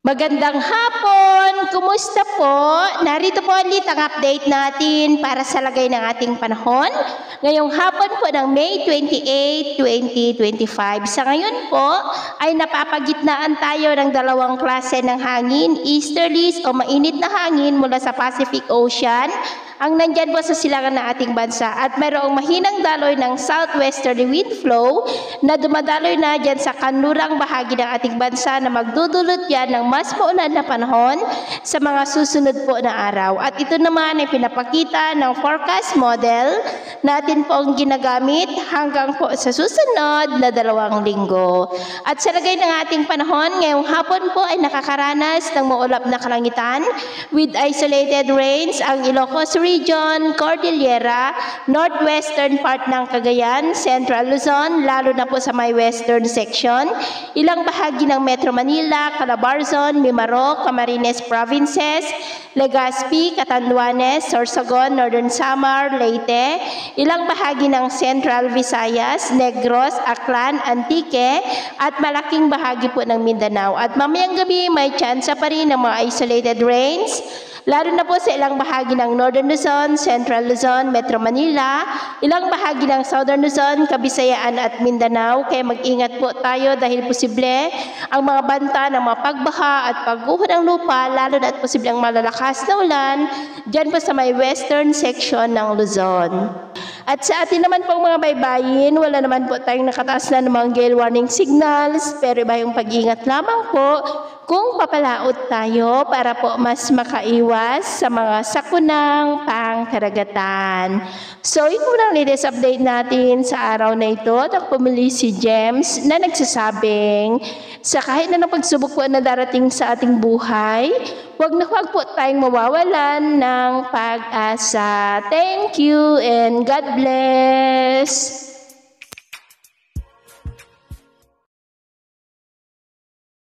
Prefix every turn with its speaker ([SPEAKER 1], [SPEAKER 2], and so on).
[SPEAKER 1] Magandang hapon! Kumusta po? Narito po ulit ang update natin para sa lagay ng ating panahon. Ngayong hapon po ng May 28, 2025. Sa ngayon po ay napapagitnaan tayo ng dalawang klase ng hangin, easterlies o mainit na hangin mula sa Pacific Ocean ang nandyan po sa silangan ng ating bansa at mayroong mahinang daloy ng southwesterly wind flow na dumadaloy na dyan sa kanlurang bahagi ng ating bansa na magdudulot yan ng mas maulan na panahon sa mga susunod po na araw. At ito naman ay pinapakita ng forecast model natin po ang ginagamit hanggang po sa susunod na 2 linggo. At sa lagay ng ating panahon, ngayong hapon po ay nakakaranas ng maulap na kalangitan with isolated rains ang Ilocos Region, Cordillera, northwestern part ng Cagayan, Central Luzon, lalo na po sa may western section, ilang bahagi ng Metro Manila, Calabarzon, Mimaroc, Camarines Provinces, Legazpi, Catanduanes, Sorsogon, Northern Samar, Leyte, ilang bahagi ng Central Visayas, Negros, Aklan, Antique, at malaking bahagi po ng Mindanao. At mamayang gabi may tsansa pa rin ng mga isolated rains, lalo na po sa ilang bahagi ng Northern Luzon, Central Luzon, Metro Manila, ilang bahagi ng Southern Luzon, Kabisayaan at Mindanao. Kaya mag-ingat po tayo dahil posible ang mga banta ng mga pagbaha at pagguho ng lupa, lalo na at posible ang malalakas na ulan dyan po sa may western section ng Luzon. At sa atin naman pong mga baybayin, wala naman po tayong nakataas na namang gale warning signals, pero iba yung pag-ingat lamang po kung papalaot tayo para po mas makaiwas sa mga sakunang pangkaragatan. So, ito lang latest update natin sa araw na ito. Pumili si James na nagsasabing sa kahit na pagsubok po na darating sa ating buhay, huwag po tayong mawawalan ng pag-asa. Thank you and God bless!